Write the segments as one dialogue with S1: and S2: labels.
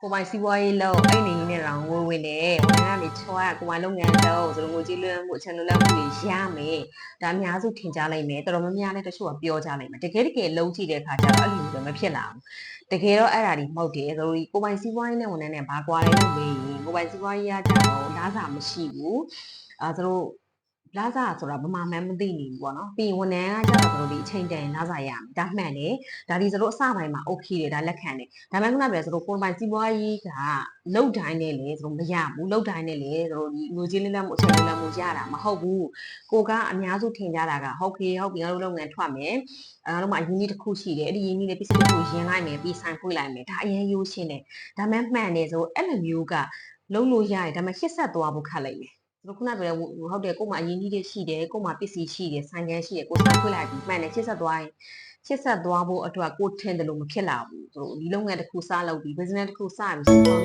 S1: ကိုပိုင်စီးပွားရေးလုပ်အဲ့နေနဲ့တော့ငွေဝင်တယ်ဝန်ထမ်းကနေချွာကိုပိုင်လုပ်ငန်းလုပ်ဆိုတော့ငွေကြေးလွှဲမှုအချက်လွှဲမှုတွေရမယ်ဒါအများစုထင်ကြလိုက်မယ်တော်တော်များများလည်းတချို့ကပြောကြလိုက်မယ်တကယ်လုံးကြည့်တဲ့အခါကျတော့အဲ့လိုမျိုးမဖြစ်လာဘူးတကယ်တော့အဲ့ဒါဒီမဟုတ်တယ်ဆိုတော့ကိုပိုင်စီးပွားရေးနဲ့ဝန်ထမ်းနဲ့ဘာကွာလဲလို့မေးရင်ကိုပိုင်စီးပွားရေးကကျတော့လားစာမရှိဘူးဆိုတော့လာစာဆိုတာဗမာမှန်းမသိနေဘူးပေါ့နော်ပြီးဝန်ထမ်းကကျတော့တို့ဒီအချိန်တန်လာစာရမယ်ဒါမှန်တယ်ဒါဒီတို့အစပိုင်းမှာ okay တယ်ဒါလက်ခံတယ်ဒါမှမဟုတ်ခုနပြောတို့ကိုပိုင်စီးပွားရေးကလုတ်တိုင်းနဲ့လေတို့မရဘူးလုတ်တိုင်းနဲ့လေတို့ဒီငွေကြေးလေးလက်မှုအချိန်လေးလက်မှုရတာမဟုတ်ဘူးကိုကအများစုထင်ကြတာကဟုတ်ပြီငါတို့လုပ်ငန်းထွက်မယ်အားလုံးမှာရင်းနှီးတစ်ခုရှိတယ်အဲ့ဒီရင်းနှီးလေးပစ္စည်းတစ်ခုရင်းလိုက်မယ်ပြီးဆိုင်ဖွင့်လိုက်မယ်ဒါအရင်ရိုးရှင်းတယ်ဒါမှမှန်တယ်ဆိုအဲ့လိုမျိုးကလုံးလို့ရတယ်ဒါမှရှစ်ဆက်သွားဖို့ခက်လိုက်မယ်တို့ခုနပြောဟုတ်တယ်ကို့မှာအရင်ကြီးတွေရှိတယ်ကို့မှာပစ္စည်းရှိတယ်ဆိုင်ကန်းရှိတယ်ကိုဆိုင်ဖွင့်လိုက်ပြီးမှန်တယ်ရှစ်ဆက်သွားရင်ရှစ်ဆက်သွားဖို့အတွက်ကိုထင်တယ်လို့မဖြစ်လာဘူးတို့ဒီလုပ်ငန်းတစ်ခုစလုပ်ပြီး business တစ်ခုစပြီးဆိုတော့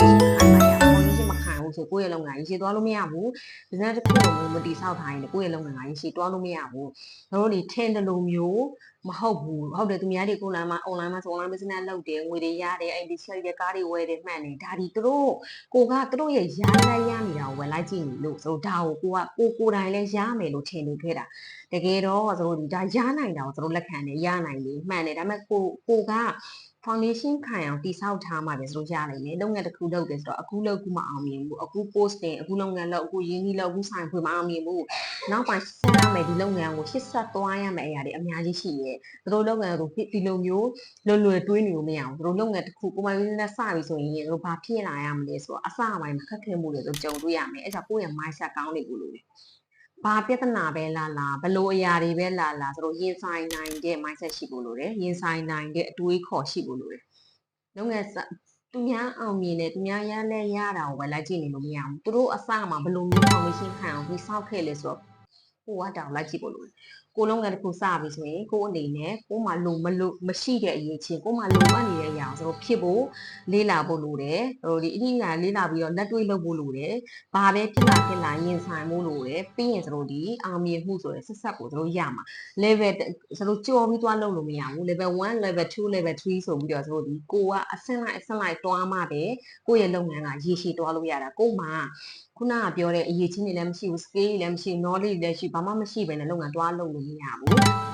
S1: foundation မခံဘူးဆိုကိုယ့်ရဲ့လုပ်ငန်းရေသွားလို့မရဘူး business တစ်ခုလုံးမတည်ဆောက်ထားရင်ကိုယ့်ရဲ့လုပ်ငန်းကရေသွားလို့မရဘူးတို့ဒီထင်တယ်လို့မျိုးမဟုတ်ဘူးဟုတ်တယ်သူများတွေကိုonline မှာ online မှာဆို online business လုပ်တယ်ငွေတွေရတယ်အဲ့ဒီ share တွေကားတွေဝယ်တယ်မှန်တယ်ဒါဒီသူတို့ကိုကသူတို့ရဲ့ရလိုက်ရနေတာကိုဝယ်လိုက်ကြည့်နေလို့ဆိုတော့ဒါကိုကိုယ်တိုင်လဲရမယ်လို့ထင်နေခဲ့တာတကယ်တော့သူတို့ဒီဒါရနိုင်တာကိုသူတို့လက်ခံတယ်ရနိုင်တယ်မှန်တယ်ဒါပေမဲ့ကိုက foundation ခံအောင်တိဆောက်ထားမှပဲသူတို့ရနိုင်တယ်လုပ်ငန်းတစ်ခုလုပ်တယ်ဆိုတော့အခုလုပ်ခုမအောင်မြင်ဘူးအခု post တင်အခုလုပ်ငန်းလုပ်အခုရင်းနှီးလုပ်အခုဆိုင်ဖွင့်မအောင်မြင်ဘူးနောက်ပိုင်းဆက်ရမယ်ဒီလုပ်ငန်းကိုရှစ်ဆက်သွားရမယ်အရာတွေအများကြီးရှိရဲ့သူတို့လုပ်ငန်းကိုဒီလိုမျိုးလွယ်တွေးနေလို့မရဘူးသူတို့လုပ်ငန်းတစ်ခုကိုယ်ပိုင် business စပြီဆိုရင်တို့ဘာဖြစ်လာရမလဲဆိုတော့အစပိုင်းမှာခက်ခဲမှုတွေတို့ကြုံတွေ့ရမယ်အဲကြောင့်ကိုယ့်ရဲ့ mindset ကောင်းနေဖို့လိုတယ်ဘာပြဿနာပဲလာလာဘလို့အရာတွေပဲလာလာဆိုတော့ရင်ဆိုင်နိုင်တဲ့ mindset ရှိဖို့လိုတယ်ရင်ဆိုင်နိုင်တဲ့အတွေးခေါ်ရှိဖို့လိုတယ်လုပ်ငန်းသူများအောင်မြင်တယ်သူများရလဲရတာကိုပဲလိုက်ကြည့်နေလို့မရဘူးသူတို့အစမှာဘလို့မျိုး foundation ခံအောင်ပြီးစောက်ခဲ့လဲဆိုတော့ကိုကတောင်လိုက်ကြည့်ဖို့လိုတယ်ကိုလုံးငန်းတစ်ခုစပြီဆိုရင်ကိုအနေနဲ့ကိုမှလိုမလို့မရှိတဲ့အရေးချင်းကိုမှလိုအပ်နေတဲ့အရာဆိုတော့ဖြစ်ဖို့လေးလာဖို့လိုတယ်ဟိုဒီအရင်ကလေးလာပြီးတော့လက်တွေ့လုပ်ဖို့လိုတယ်ဘာပဲဖြစ်လာရင်ဆိုင်ဖို့လိုတယ်ပြီးရင်တို့ဒီအောင်မြင်မှုဆိုရယ်ဆက်ဆက်ကိုတို့ရမှာ level တို့ကြော်ပြီးသွားလုပ်လို့မရဘူး level 1 level 2 level 3ဆိုပြီးတော့တို့ဒီကိုကအဆင့်လိုက်တွားမှပဲကိုယ့်ရဲ့လုပ်ငန်းကရေရှည်တွားလို့ရတာကို့မှာခုနကပြောတဲ့အရေးချင်းတွေလည်းမရှိဘူး scale တွေလည်းမရှိဘူး knowledge တွေလည်းရှိဘာမှမရှိဘဲနဲ့လုပ်ငန်းတွားလုပ်လို့မရဘူး